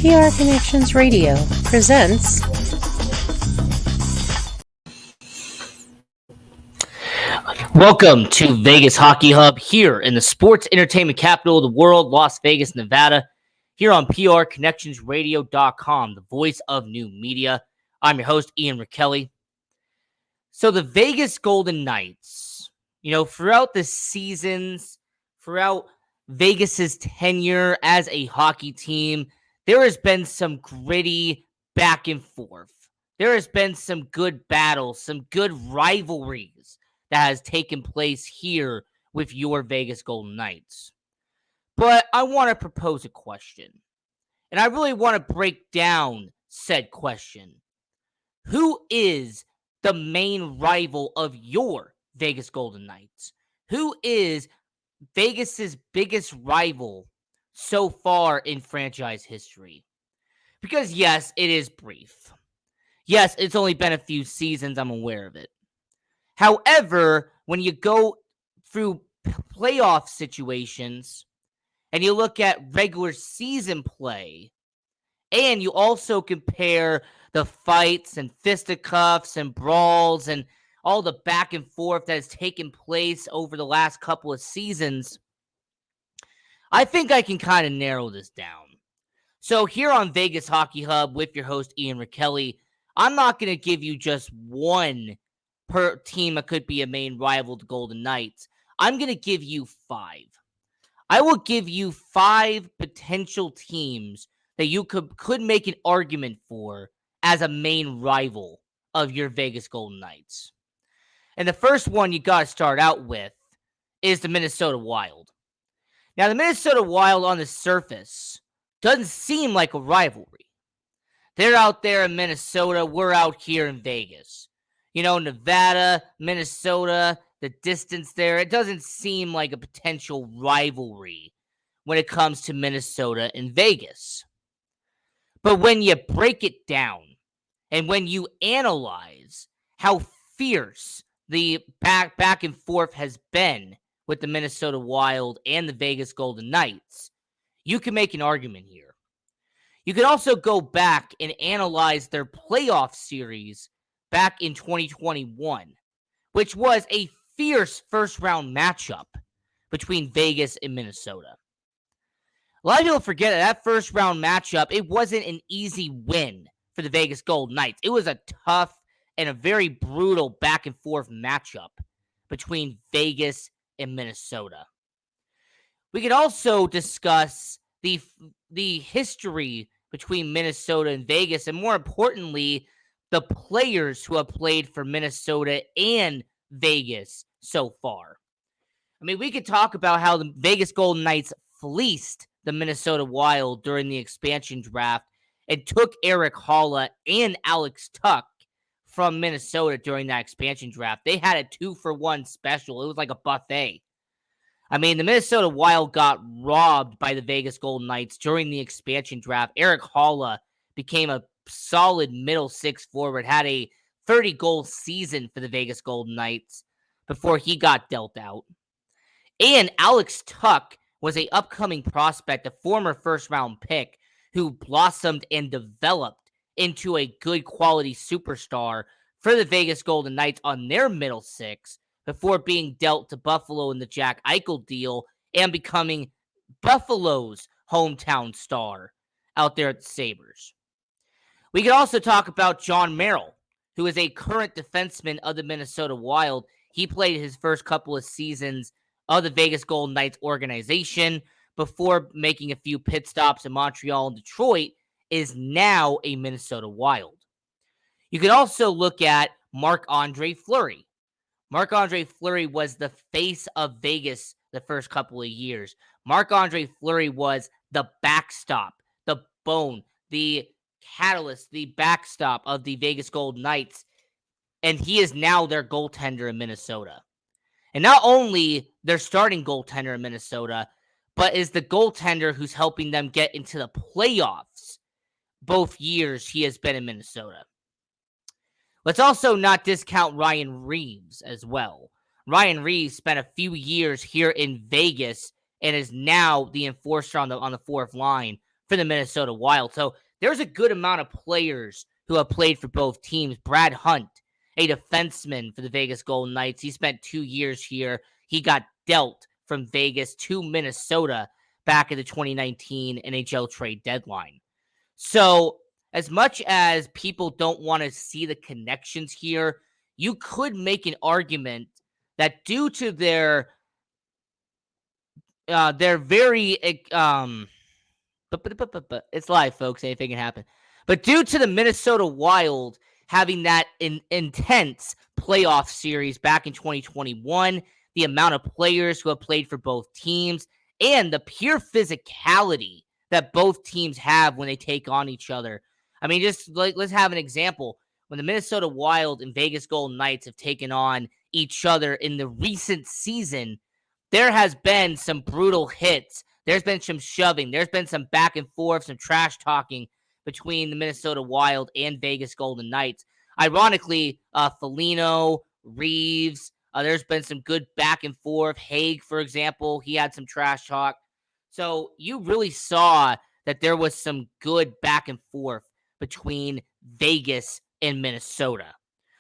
PR Connections Radio presents Welcome to Vegas Hockey Hub here in the sports entertainment capital of the world, Las Vegas, Nevada, here on PRConnectionsRadio.com, the voice of new media. I'm your host, Ian Rachiele. So the Vegas Golden Knights, throughout the seasons, throughout Vegas's tenure as a hockey team, there has been some gritty back and forth. There has been some good battles, some good rivalries that has taken place here with your Vegas Golden Knights. But I want to propose a question, and I really want to break down said question. Who is the main rival of your Vegas Golden Knights? Who is Vegas's biggest rival so far in franchise history? Because yes, it is brief. Yes, it's only been a few seasons, I'm aware of it. However, when you go through playoff situations and you look at regular season play, and you also compare the fights and fisticuffs and brawls and all the back and forth that has taken place over the last couple of seasons, I think I can kind of narrow this down. So here on Vegas Hockey Hub with your host, Ian Rachiele, I'm not going to give you just one per team that could be a main rival to Golden Knights. I'm going to give you 5. I will give you 5 potential teams that you could make an argument for as a main rival of your Vegas Golden Knights. And the first one you got to start out with is the Minnesota Wild. Now, the Minnesota Wild on the surface doesn't seem like a rivalry. They're out there in Minnesota. We're out here in Vegas. Nevada, Minnesota, the distance there, it doesn't seem like a potential rivalry when it comes to Minnesota and Vegas. But when you break it down and when you analyze how fierce the back and forth has been with the Minnesota Wild and the Vegas Golden Knights, you can make an argument here. You can also go back and analyze their playoff series back in 2021, which was a fierce first-round matchup between Vegas and Minnesota. A lot of people forget that first-round matchup, it wasn't an easy win for the Vegas Golden Knights. It was a tough and a very brutal back-and-forth matchup between Vegas and Minnesota. We could also discuss the history between Minnesota and Vegas, and more importantly, the players who have played for Minnesota and Vegas so far. I mean, we could talk about how the Vegas Golden Knights fleeced the Minnesota Wild during the expansion draft and took Erik Haula and Alex Tuch from Minnesota during that expansion draft. They had a 2-for-1 special. It was like a buffet. I mean, the Minnesota Wild got robbed by the Vegas Golden Knights during the expansion draft. Erik Haula became a solid middle six forward, had a 30-goal season for the Vegas Golden Knights before he got dealt out. And Alex Tuch was an upcoming prospect, a former first-round pick who blossomed and developed into a good quality superstar for the Vegas Golden Knights on their middle six before being dealt to Buffalo in the Jack Eichel deal and becoming Buffalo's hometown star out there at the Sabres. We could also talk about John Merrill, who is a current defenseman of the Minnesota Wild. He played his first couple of seasons of the Vegas Golden Knights organization before making a few pit stops in Montreal and Detroit, is now a Minnesota Wild. You could also look at Marc-Andre Fleury. Marc-Andre Fleury was the face of Vegas the first couple of years. Marc-Andre Fleury was the backstop, the bone, the catalyst, the backstop of the Vegas Golden Knights, and he is now their goaltender in Minnesota. And not only their starting goaltender in Minnesota, but is the goaltender who's helping them get into the playoffs both years he has been in Minnesota. Let's also not discount Ryan Reeves as well. Ryan Reeves spent a few years here in Vegas and is now the enforcer on the fourth line for the Minnesota Wild. So there's a good amount of players who have played for both teams. Brad Hunt, a defenseman for the Vegas Golden Knights. He spent 2 years here. He got dealt from Vegas to Minnesota back at the 2019 NHL trade deadline. So as much as people don't want to see the connections here, you could make an argument that due to their very but it's live, folks. Anything can happen. But due to the Minnesota Wild having that intense playoff series back in 2021, the amount of players who have played for both teams, and the pure physicality that both teams have when they take on each other. I mean, just like, let's have an example. When the Minnesota Wild and Vegas Golden Knights have taken on each other in the recent season, there has been some brutal hits. There's been some shoving. There's been some back and forth, some trash talking between the Minnesota Wild and Vegas Golden Knights. Ironically, Foligno, Reeves, there's been some good back and forth. Haig, for example, he had some trash talk. So you really saw that there was some good back and forth between Vegas and Minnesota.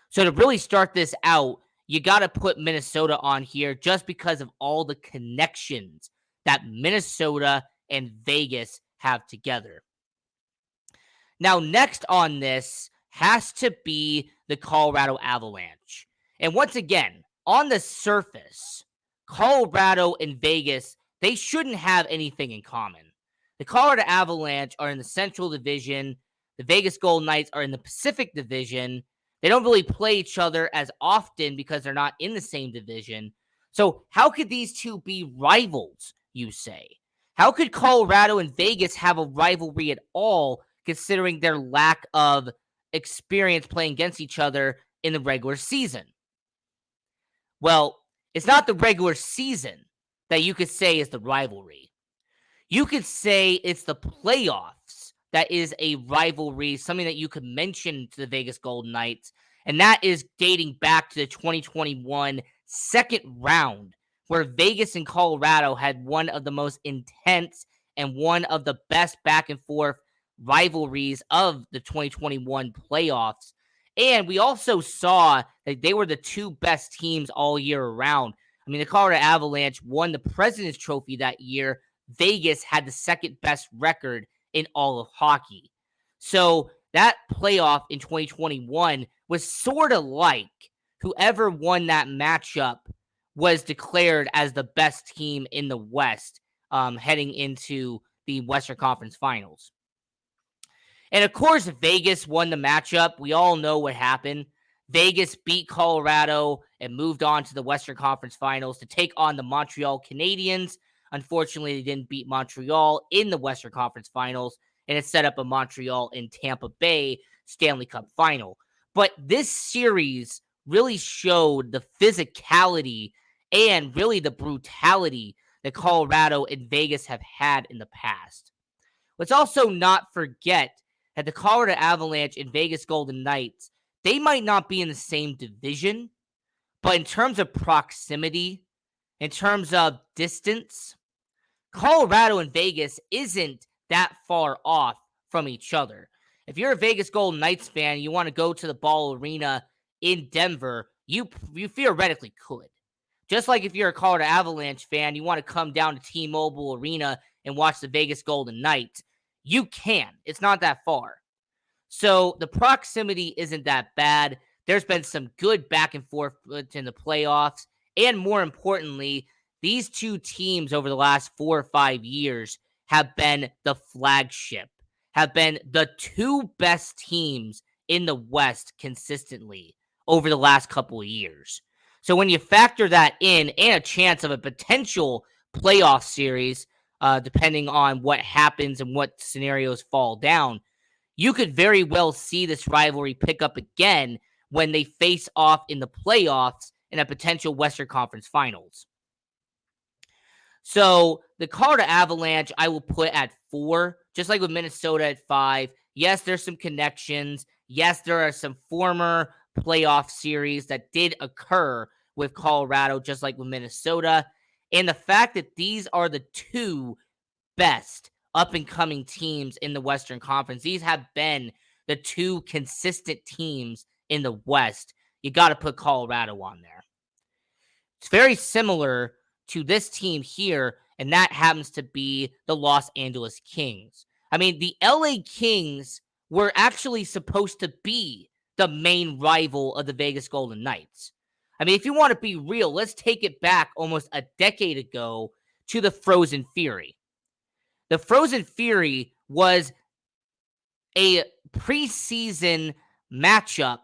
So to really start this out, you got to put Minnesota on here just because of all the connections that Minnesota and Vegas have together. Now, next on this has to be the Colorado Avalanche. And once again, on the surface, Colorado and Vegas, they shouldn't have anything in common. The Colorado Avalanche are in the Central Division. The Vegas Golden Knights are in the Pacific Division. They don't really play each other as often because they're not in the same division. So how could these two be rivals, you say? How could Colorado and Vegas have a rivalry at all, considering their lack of experience playing against each other in the regular season? Well, it's not the regular season that you could say is the rivalry. You could say it's the playoffs that is a rivalry, something that you could mention to the Vegas Golden Knights, and that is dating back to the 2021 second round, where Vegas and Colorado had one of the most intense and one of the best back and forth rivalries of the 2021 playoffs. And we also saw that they were the two best teams all year around. I mean, the Colorado Avalanche won the President's Trophy that year. Vegas had the second best record in all of hockey. So that playoff in 2021 was sort of like whoever won that matchup was declared as the best team in the West heading into the Western Conference Finals. And of course, Vegas won the matchup. We all know what happened. Vegas beat Colorado and moved on to the Western Conference Finals to take on the Montreal Canadiens. Unfortunately, they didn't beat Montreal in the Western Conference Finals, and it set up a Montreal and Tampa Bay Stanley Cup final. But this series really showed the physicality and really the brutality that Colorado and Vegas have had in the past. Let's also not forget that the Colorado Avalanche and Vegas Golden Knights, they might not be in the same division, but in terms of proximity, in terms of distance, Colorado and Vegas isn't that far off from each other. If you're a Vegas Golden Knights fan, you want to go to the Ball Arena in Denver, you theoretically could. Just like if you're a Colorado Avalanche fan, you want to come down to T-Mobile Arena and watch the Vegas Golden Knights, you can. It's not that far. So the proximity isn't that bad. There's been some good back and forth in the playoffs. And more importantly, these two teams over the last 4 or 5 years have been the flagship, have been the two best teams in the West consistently over the last couple of years. So when you factor that in and a chance of a potential playoff series, depending on what happens and what scenarios fall down, you could very well see this rivalry pick up again when they face off in the playoffs in a potential Western Conference Finals. So the Colorado Avalanche, I will put at 4, just like with Minnesota at 5. Yes, there's some connections. Yes, there are some former playoff series that did occur with Colorado, just like with Minnesota. And the fact that these are the two best up-and-coming teams in the Western Conference. These have been the two consistent teams in the West. You got to put Colorado on there. It's very similar to this team here, and that happens to be the Los Angeles Kings. I mean, the LA Kings were actually supposed to be the main rival of the Vegas Golden Knights. I mean, if you want to be real, let's take it back almost a decade ago to the Frozen Fury. The Frozen Fury was a preseason matchup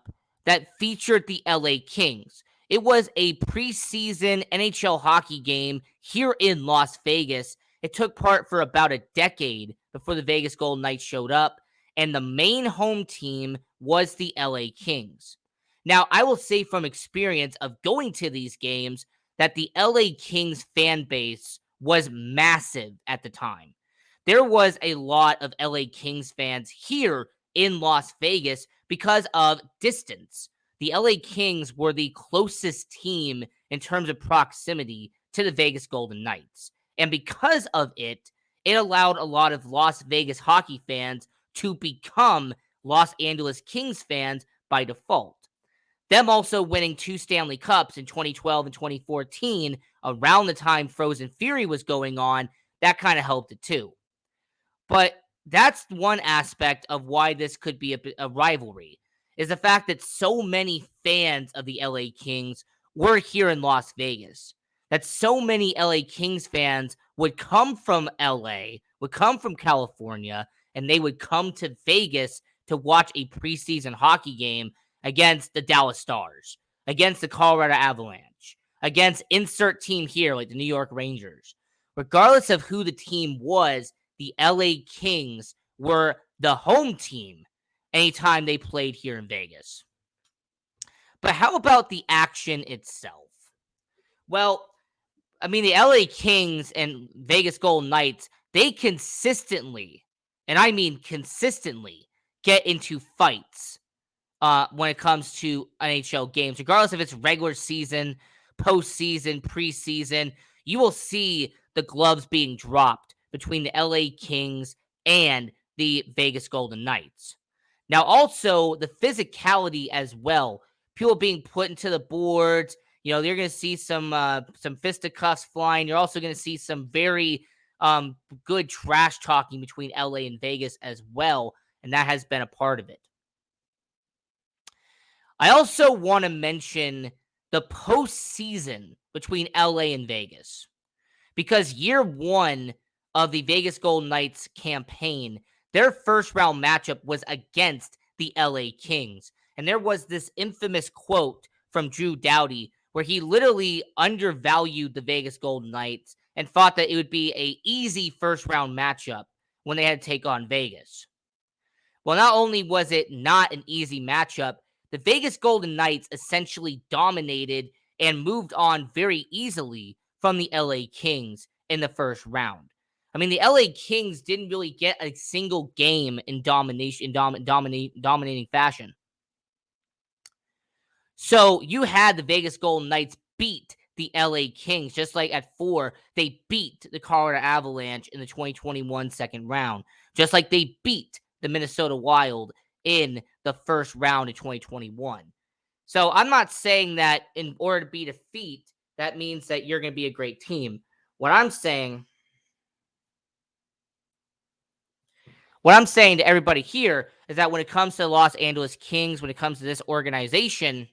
that featured the LA Kings. It was a preseason NHL hockey game here in Las Vegas. It took part for about a decade before the Vegas Golden Knights showed up, and the main home team was the LA Kings. Now, I will say from experience of going to these games that the LA Kings fan base was massive at the time. There was a lot of LA Kings fans here in Las Vegas because of distance. The LA Kings were the closest team in terms of proximity to the Vegas Golden Knights. And because of it, it allowed a lot of Las Vegas hockey fans to become Los Angeles Kings fans by default. Them also winning 2 Stanley Cups in 2012 and 2014, around the time Frozen Fury was going on, that kind of helped it too. But that's one aspect of why this could be a rivalry, is the fact that so many fans of the LA Kings were here in Las Vegas. That so many LA Kings fans would come from LA, would come from California, and they would come to Vegas to watch a preseason hockey game against the Dallas Stars, against the Colorado Avalanche, against insert team here like the New York Rangers. Regardless of who the team was, the LA Kings were the home team anytime they played here in Vegas. But how about the action itself? Well, I mean, the LA Kings and Vegas Golden Knights, they consistently, and I mean consistently, get into fights when it comes to NHL games, regardless if it's regular season, postseason, preseason. You will see the gloves being dropped between the LA Kings and the Vegas Golden Knights. Now, also the physicality as well. People being put into the boards. You know, you're going to see some fisticuffs flying. You're also going to see some very good trash talking between LA and Vegas as well, and that has been a part of it. I also want to mention the postseason between LA and Vegas, because year one of the Vegas Golden Knights campaign, their first round matchup was against the LA Kings. And there was this infamous quote from Drew Doughty where he literally undervalued the Vegas Golden Knights and thought that it would be an easy first round matchup when they had to take on Vegas. Well, not only was it not an easy matchup, the Vegas Golden Knights essentially dominated and moved on very easily from the LA Kings in the first round. I mean, the LA Kings didn't really get a single game in dominating fashion. So you had the Vegas Golden Knights beat the LA Kings, just like at 4, they beat the Colorado Avalanche in the 2021 second round, just like they beat the Minnesota Wild in the first round of 2021. So I'm not saying that in order to beat a feat, that means that you're going to be a great team. What I'm saying to everybody here is that when it comes to the Los Angeles Kings, when it comes to this organization,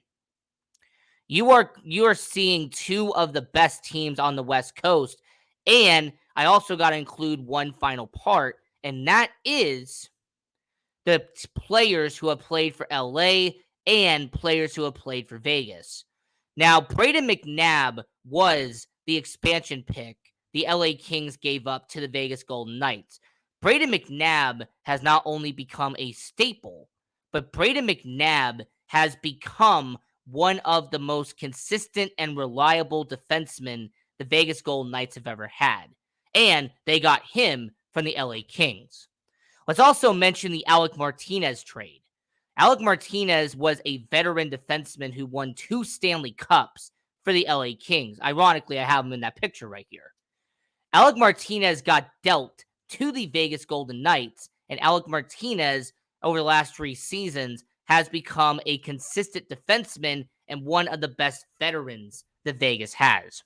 you are seeing 2 of the best teams on the West Coast. And I also got to include one final part, and that is the players who have played for LA and players who have played for Vegas. Now, Brayden McNabb was the expansion pick the LA Kings gave up to the Vegas Golden Knights. Brayden McNabb has not only become a staple, but Brayden McNabb has become one of the most consistent and reliable defensemen the Vegas Golden Knights have ever had. And they got him from the LA Kings. Let's also mention the Alec Martinez trade. Alec Martinez was a veteran defenseman who won 2 Stanley Cups for the LA Kings. Ironically, I have him in that picture right here. Alec Martinez got dealt to the Vegas Golden Knights, and Alec Martinez over the last 3 seasons has become a consistent defenseman and one of the best veterans that Vegas has.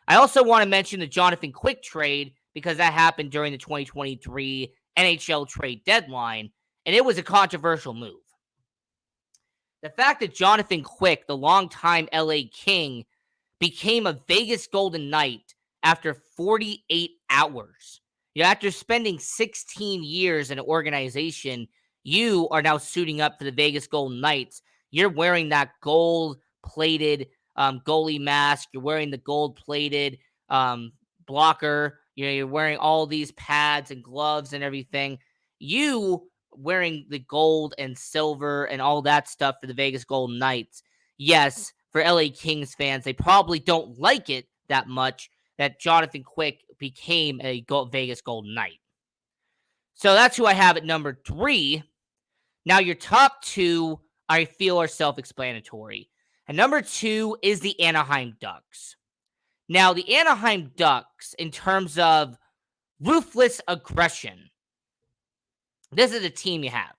I also want to mention the Jonathan Quick trade because that happened during the 2023 NHL trade deadline, and it was a controversial move. The fact that Jonathan Quick, the longtime LA King, became a Vegas Golden Knight after 48 hours. After spending 16 years in an organization, you are now suiting up for the Vegas Golden Knights. You're wearing that gold-plated goalie mask. You're wearing the gold-plated blocker. You're wearing all these pads and gloves and everything. You wearing the gold and silver and all that stuff for the Vegas Golden Knights. Yes, for LA Kings fans, they probably don't like it that much that Jonathan Quick became a Vegas Golden Knight. So that's who I have at number 3. Now, your top 2, I feel, are self-explanatory. And number 2 is the Anaheim Ducks. Now, the Anaheim Ducks, in terms of ruthless aggression, this is the team you have.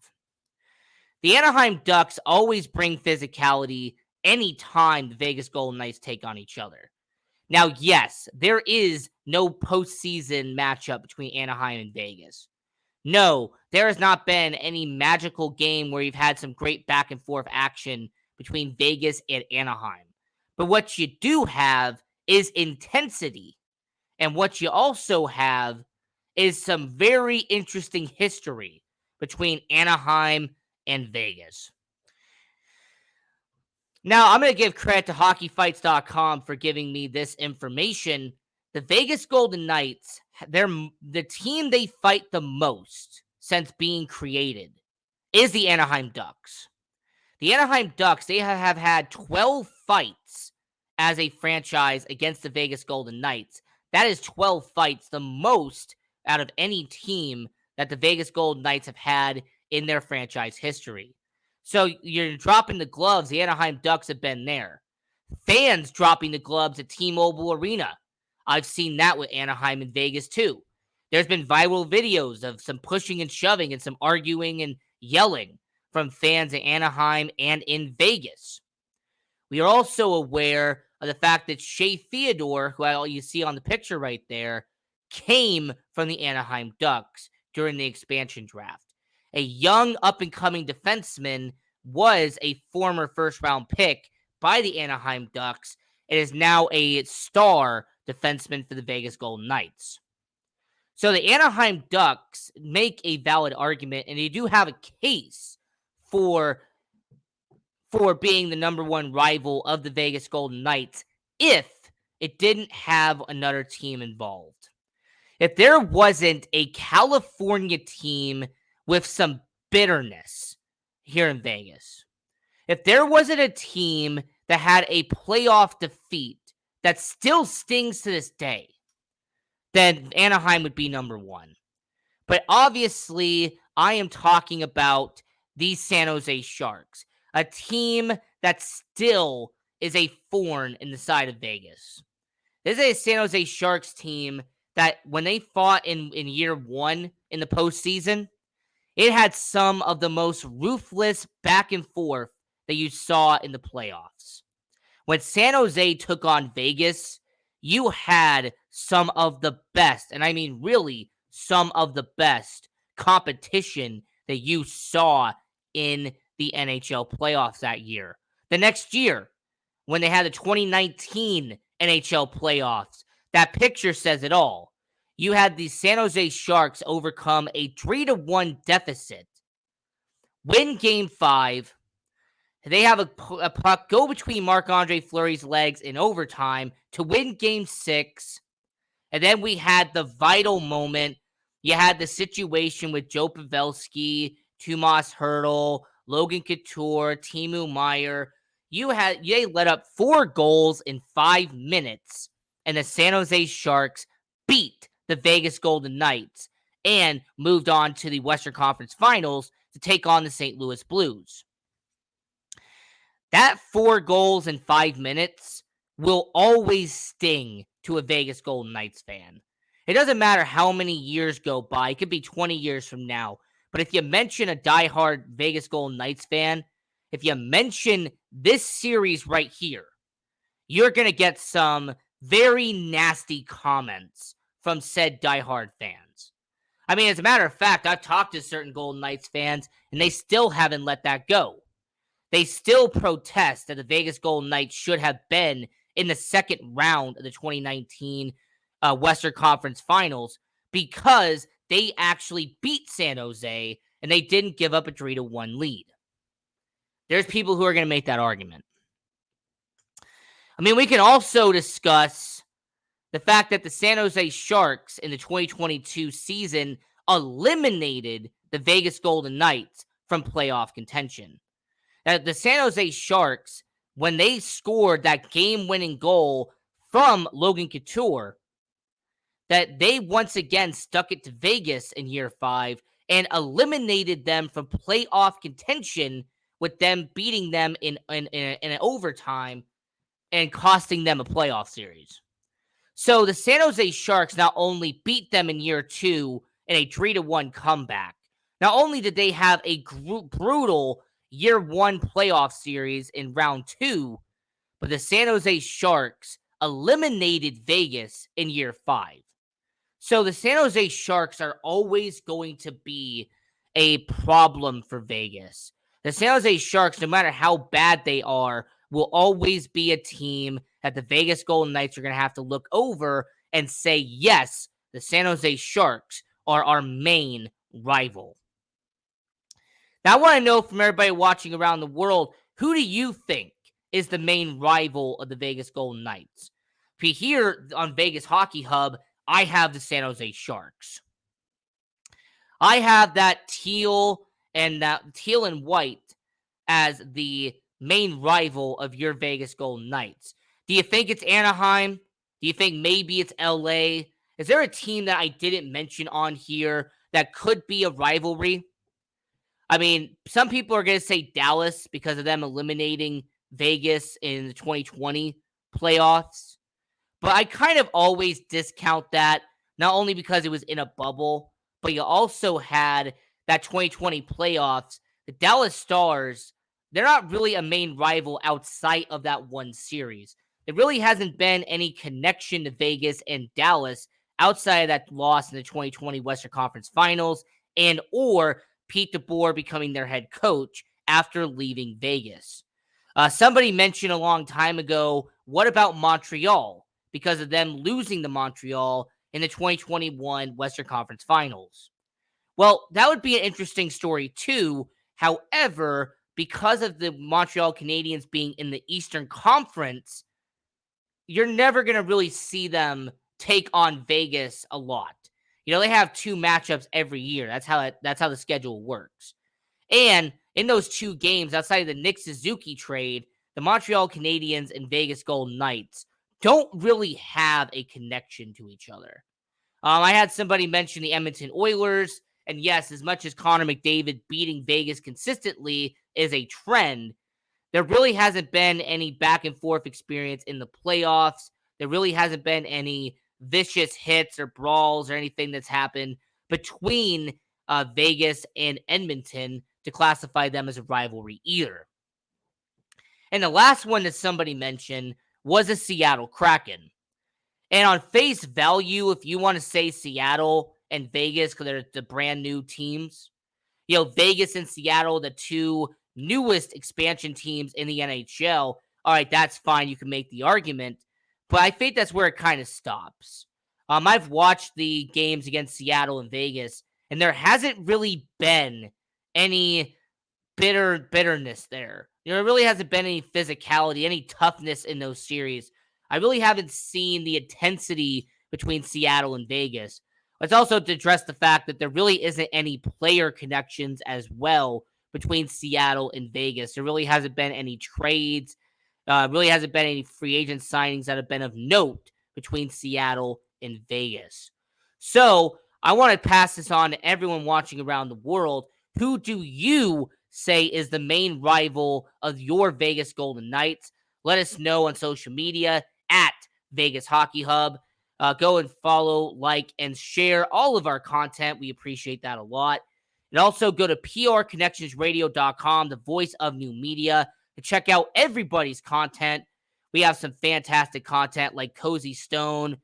The Anaheim Ducks always bring physicality anytime the Vegas Golden Knights take on each other. Now, yes, there is no postseason matchup between Anaheim and Vegas. No, there has not been any magical game where you've had some great back and forth action between Vegas and Anaheim. But what you do have is intensity. And what you also have is some very interesting history between Anaheim and Vegas. Now, I'm going to give credit to hockeyfights.com for giving me this information. The Vegas Golden Knights, they're the team they fight the most since being created is the Anaheim Ducks. The Anaheim Ducks, they have had 12 fights as a franchise against the Vegas Golden Knights. That is 12 fights, the most out of any team that the Vegas Golden Knights have had in their franchise history. So you're dropping the gloves. The Anaheim Ducks have been there. Fans dropping the gloves at T-Mobile Arena. I've seen that with Anaheim and Vegas too. There's been viral videos of some pushing and shoving and some arguing and yelling from fans in Anaheim and in Vegas. We are also aware of the fact that Shea Theodore, who you see on the picture right there, came from the Anaheim Ducks during the expansion draft. A young up-and-coming defenseman was a former first-round pick by the Anaheim Ducks and is now a star defenseman for the Vegas Golden Knights. So the Anaheim Ducks make a valid argument, and they do have a case for being the number one rival of the Vegas Golden Knights if it didn't have another team involved. If there wasn't a California team with some bitterness here in Vegas, if there wasn't a team that had a playoff defeat that still stings to this day, then Anaheim would be number one. But obviously, I am talking about the San Jose Sharks, a team that still is a thorn in the side of Vegas. This is a San Jose Sharks team that when they fought in year one in the postseason, it had some of the most ruthless back and forth that you saw in the playoffs. When San Jose took on Vegas, you had some of the best, and I mean really some of the best competition that you saw in the NHL playoffs that year. The next year, when they had the 2019 NHL playoffs, that picture says it all. You had the San Jose Sharks overcome a 3-1 deficit, win Game 5. They have a puck go between Marc-Andre Fleury's legs in overtime to win Game 6. And then we had the vital moment. You had the situation with Joe Pavelski, Tomas Hertl, Logan Couture, Timo Meier. They let up 4 goals in 5 minutes, and the San Jose Sharks beat the Vegas Golden Knights and moved on to the Western Conference Finals to take on the St. Louis Blues. That 4 goals in 5 minutes will always sting to a Vegas Golden Knights fan. It doesn't matter how many years go by. It could be 20 years from now. But if you mention a diehard Vegas Golden Knights fan, if you mention this series right here, you're going to get some very nasty comments from said diehard fans. I mean, as a matter of fact, I've talked to certain Golden Knights fans, and they still haven't let that go. They still protest that the Vegas Golden Knights should have been in the second round of the 2019 Western Conference Finals because they actually beat San Jose and they didn't give up a 3-1 lead. There's people who are going to make that argument. I mean, we can also discuss the fact that the San Jose Sharks in the 2022 season eliminated the Vegas Golden Knights from playoff contention. Now, the San Jose Sharks, when they scored that game-winning goal from Logan Couture, that they once again stuck it to Vegas in year 5 and eliminated them from playoff contention with them beating them in an overtime and costing them a playoff series. So the San Jose Sharks not only beat them in year 2 in a 3-1 comeback, not only did they have a brutal year 1 playoff series in round 2, but the San Jose Sharks eliminated Vegas in year 5. So the San Jose Sharks are always going to be a problem for Vegas. The San Jose Sharks, no matter how bad they are, will always be a team that the Vegas Golden Knights are going to have to look over and say, yes, the San Jose Sharks are our main rival. Now, I want to know from everybody watching around the world, who do you think is the main rival of the Vegas Golden Knights? Here on Vegas Hockey Hub, I have the San Jose Sharks. I have that teal and white as the main rival of your Vegas Golden Knights. Do you think it's Anaheim? Do you think maybe it's LA? Is there a team that I didn't mention on here that could be a rivalry? I mean, some people are going to say Dallas because of them eliminating Vegas in the 2020 playoffs. But I kind of always discount that, not only because it was in a bubble, but you also had that 2020 playoffs. The Dallas Stars, they're not really a main rival outside of that one series. There really hasn't been any connection to Vegas and Dallas outside of that loss in the 2020 Western Conference Finals and or Pete DeBoer becoming their head coach after leaving Vegas. Somebody mentioned a long time ago, what about Montreal? Because of them losing to Montreal in the 2021 Western Conference Finals. Well, that would be an interesting story too. However, because of the Montreal Canadiens being in the Eastern Conference, you're never going to really see them take on Vegas a lot. You know, they have 2 matchups every year. That's how the schedule works. And in those 2 games, outside of the Nick Suzuki trade, the Montreal Canadiens and Vegas Golden Knights don't really have a connection to each other. I had somebody mention the Edmonton Oilers, and yes, as much as Connor McDavid beating Vegas consistently is a trend, there really hasn't been any back and forth experience in the playoffs. There really hasn't been any vicious hits or brawls or anything that's happened between Vegas and Edmonton to classify them as a rivalry either. And the last one that somebody mentioned was the Seattle Kraken. And on face value, if you want to say Seattle and Vegas, because they're the brand new teams, you know, Vegas and Seattle, the 2 newest expansion teams in the NHL, all right, that's fine. You can make the argument. But I think that's where it kind of stops. I've watched the games against Seattle and Vegas, and there hasn't really been any bitterness there. You know, there really hasn't been any physicality, any toughness in those series. I really haven't seen the intensity between Seattle and Vegas. Let's also address the fact that there really isn't any player connections as well between Seattle and Vegas. There really hasn't been any trades. Really hasn't been any free agent signings that have been of note between Seattle and Vegas. So I want to pass this on to everyone watching around the world. Who do you say is the main rival of your Vegas Golden Knights? Let us know on social media at Vegas Hockey Hub. Go and follow, like, and share all of our content. We appreciate that a lot. And also go to prconnectionsradio.com, the voice of new media, to check out everybody's content. We have some fantastic content like Cozy Stone.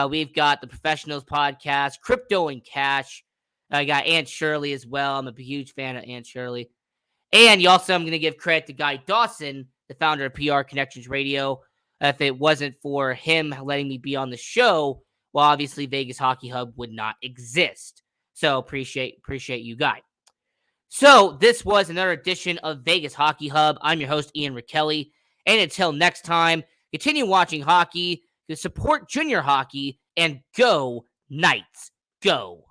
We've got the Professionals podcast, Crypto and Cash. I got Aunt Shirley as well. I'm a huge fan of Aunt Shirley. And I'm going to give credit to Guy Dawson, the founder of PR Connections Radio. If it wasn't for him letting me be on the show, well, obviously Vegas Hockey Hub would not exist. So appreciate you, Guy. So this was another edition of Vegas Hockey Hub. I'm your host, Ian Rachiele. And until next time, continue watching hockey, to support junior hockey, and go Knights, go.